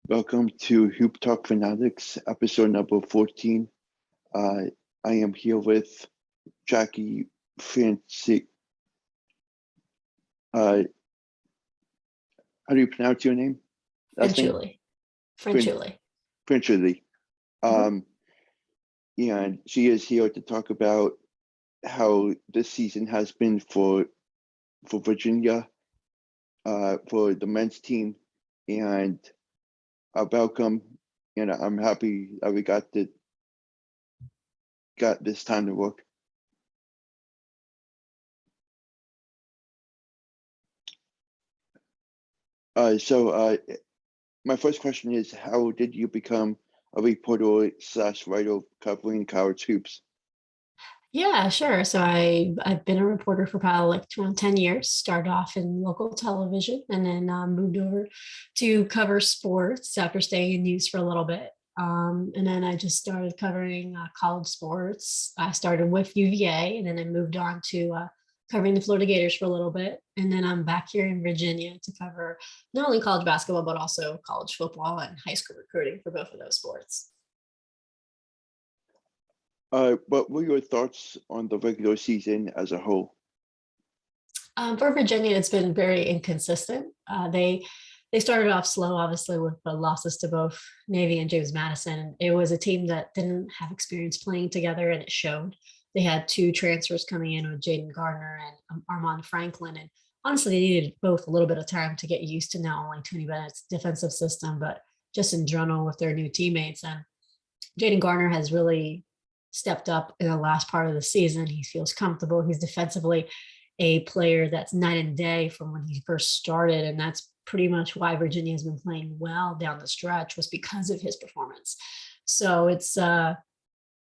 Welcome to Hoop Talk Fanatics, episode number 14. I am here with Jacquie, how do you pronounce your name? Franciulli. Franciulli. And she is here to talk about how this season has been for Virginia, for the men's team, and welcome. And I'm happy that we got this time to work. So my first question is, how did you become a reporter / writer covering college hoops? Yeah, sure. So I've been a reporter for probably like 10 years. Started off in local television and then moved over to cover sports after staying in news for a little bit. And then I just started covering college sports. I started with UVA and then I moved on to covering the Florida Gators for a little bit. And then I'm back here in Virginia to cover not only college basketball, but also college football and high school recruiting for both of those sports. What were your thoughts on the regular season as a whole? For Virginia, it's been very inconsistent. They started off slow, obviously, with the losses to both Navy and James Madison. It was a team that didn't have experience playing together, and it showed. They had two transfers coming in with Jaden Gardner and Armand Franklin, and honestly, they needed both a little bit of time to get used to not only Tony Bennett's defensive system, but just in general with their new teammates. And Jaden Gardner has really stepped up in the last part of the season. He feels comfortable. He's defensively a player that's night and day from when he first started. And that's pretty much why Virginia has been playing well down the stretch, was because of his performance. So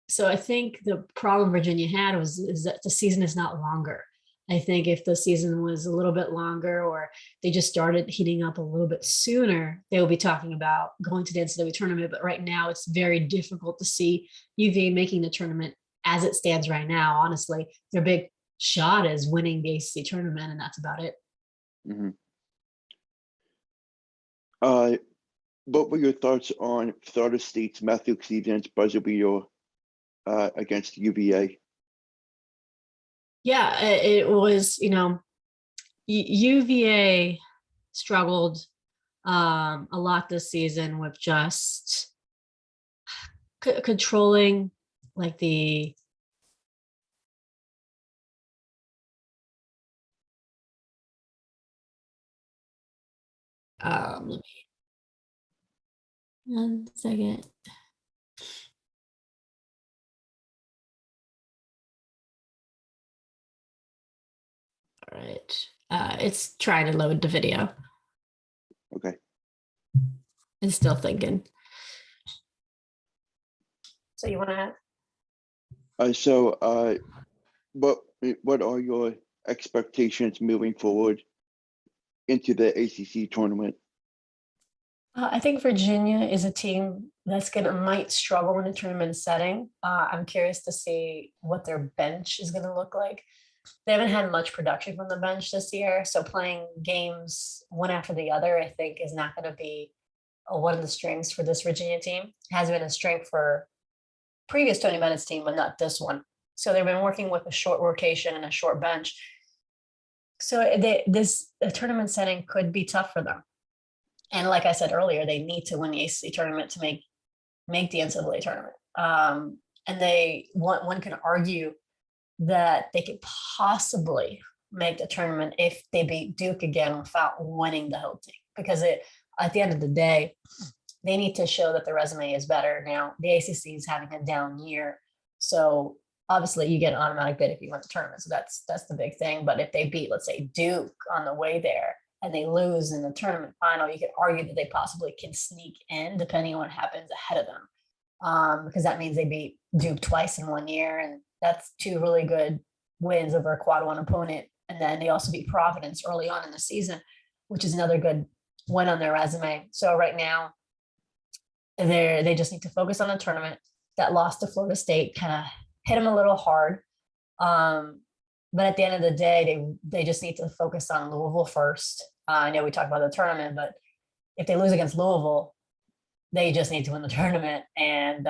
so I think the problem Virginia had is that the season is not longer. I think if the season was a little bit longer, or they just started heating up a little bit sooner, they will be talking about going to the NCAA tournament. But right now, it's very difficult to see UVA making the tournament as it stands right now. Honestly, their big shot is winning the ACC tournament, and that's about it. Mm-hmm. What were your thoughts on Florida State's Matthew Cleveland's buzzer beater against UVA? Yeah, it was, UVA struggled a lot this season with just controlling like the let me 1 second. All right. It's trying to load the video. Okay. It's still thinking. So you want to add? What are your expectations moving forward into the ACC tournament? I think Virginia is a team that's might struggle in a tournament setting. I'm curious to see what their bench is going to look like. They haven't had much production from the bench this year, so playing games one after the other, I think, is not going to be one of the strengths for this Virginia team. It has been a strength for previous Tony Bennett's team, but not this one. So they've been working with a short rotation and a short bench. So the tournament setting could be tough for them. And like I said earlier, they need to win the ACC tournament to make the NCAA tournament. And one can argue that they could possibly make the tournament if they beat Duke again without winning the whole thing. Because at the end of the day, they need to show that the resume is better. Now, the ACC is having a down year. So obviously you get an automatic bid if you win the tournament. So that's the big thing. But if they beat, let's say, Duke on the way there, and they lose in the tournament final, you could argue that they possibly can sneak in depending on what happens ahead of them. Because that means they beat Duke twice in 1 year, and that's two really good wins over a quad one opponent. And then they also beat Providence early on in the season, which is another good win on their resume. So right now, they just need to focus on the tournament. That loss to Florida State kind of hit them a little hard. But at the end of the day, they just need to focus on Louisville first. I know we talked about the tournament, but if they lose against Louisville, they just need to win the tournament. And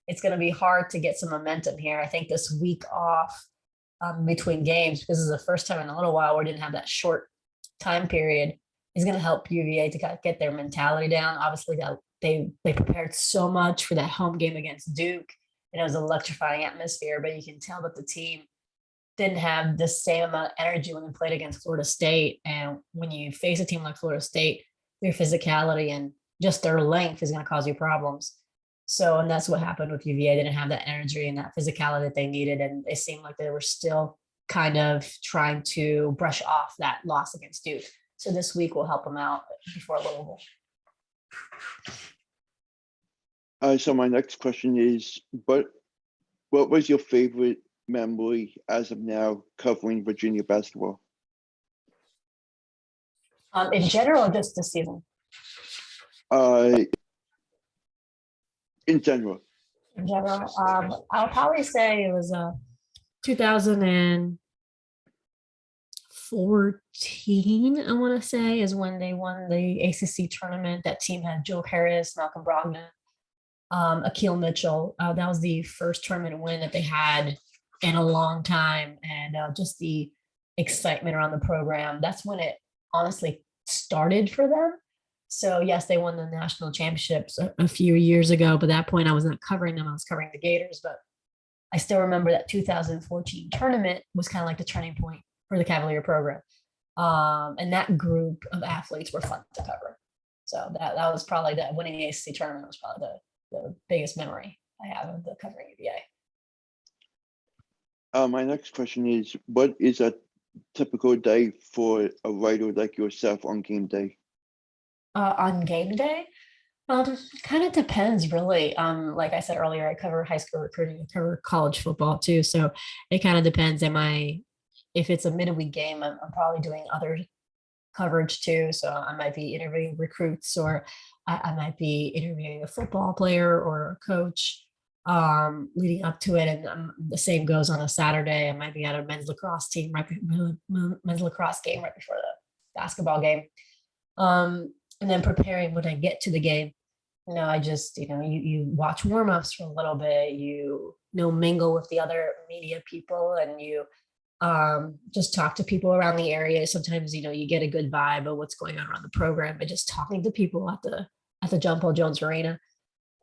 it's going to be hard to get some momentum here. I think this week off between games, because this is the first time in a little while we didn't have that short time period, is going to help UVA to kind of get their mentality down. Obviously, they prepared so much for that home game against Duke, and it was an electrifying atmosphere. But you can tell that the team didn't have the same amount of energy when they played against Florida State. And when you face a team like Florida State, their physicality and just their length is going to cause you problems. So, and that's what happened with UVA. They didn't have that energy and that physicality that they needed. And it seemed like they were still kind of trying to brush off that loss against Duke. So this week will help them out before Louisville. So my next question is, what was your favorite memory as of now covering Virginia basketball? In general, or just this season? In general. In general, I'll probably say it was 2014, I want to say, is when they won the ACC tournament. That team had Joe Harris, Malcolm Brogdon, Akil Mitchell. That was the first tournament win that they had in a long time. And just the excitement around the program. That's when it honestly started for them. So yes, they won the national championships a few years ago, but at that point I was not covering them. I was covering the Gators, but I still remember that 2014 tournament was kind of like the turning point for the Cavalier program. And that group of athletes were fun to cover. So that was probably that winning the ACC tournament was probably the biggest memory I have of the covering UVA. My next question is, what is a typical day for a writer like yourself on game day? On game day, kind of depends really. Like I said earlier, I cover high school recruiting, I cover college football too. So it kind of depends. If it's a midweek game, I'm probably doing other coverage too. So I might be interviewing recruits, or I might be interviewing a football player or a coach leading up to it. And the same goes on a Saturday. I might be at a men's lacrosse game men's lacrosse game right before the basketball game. And then preparing when I get to the game. I just, you watch warm-ups for a little bit, mingle with the other media people, and you just talk to people around the area. Sometimes, you get a good vibe of what's going on around the program, but just talking to people at the John Paul Jones Arena.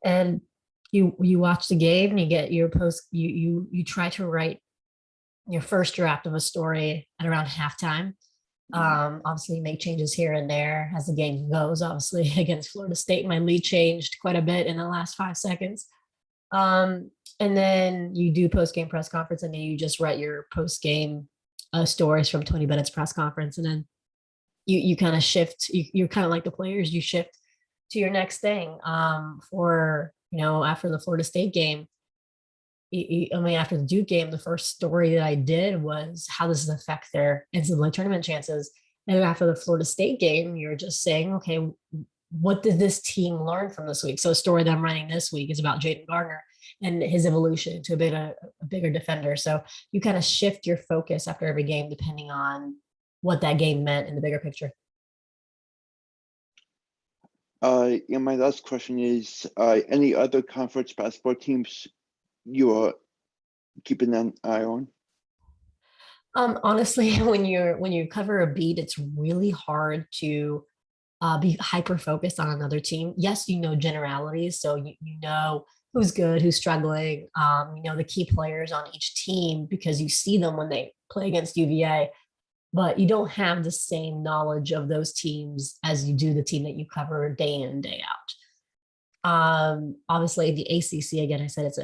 And you watch the game and you get your post, you try to write your first draft of a story at around halftime. Obviously make changes here and there as the game goes. Obviously against Florida State, my lead changed quite a bit in the last 5 seconds. And then you do post-game press conference, and then you just write your post-game stories from 20 minutes press conference. And then you kind of shift, you're kind of like the players, you shift to your next thing. After the Florida State game, after the Duke game, the first story that I did was how does this affect their NCAA tournament chances? And after the Florida State game, you're just saying, okay, what did this team learn from this week? So a story that I'm writing this week is about Jaden Gardner and his evolution to a bigger defender. So you kind of shift your focus after every game, depending on what that game meant in the bigger picture. And my last question is, any other conference basketball teams you are keeping an eye on? Honestly, when you cover a beat, it's really hard to be hyper focused on another team. Yes, generalities, so you know who's good, who's struggling. The key players on each team because you see them when they play against UVA, but you don't have the same knowledge of those teams as you do the team that you cover day in, day out. Obviously, the ACC, again, I said it's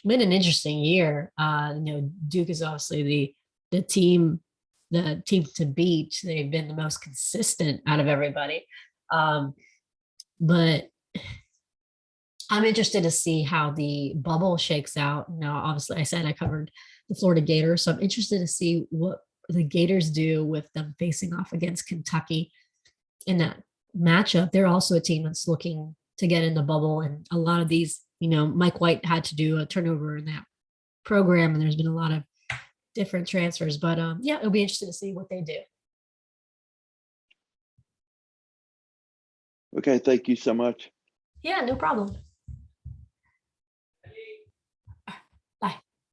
been an interesting year. Duke is obviously the team to beat. They've been the most consistent out of everybody. But I'm interested to see how the bubble shakes out. Now, obviously, I said I covered the Florida Gators, so I'm interested to see what the Gators do with them facing off against Kentucky in that matchup. They're also a team that's looking to get in the bubble, and a lot of these, Mike White had to do a turnover in that program, and there's been a lot of different transfers. But it'll be interesting to see what they do. Okay, thank you so much. Yeah, no problem.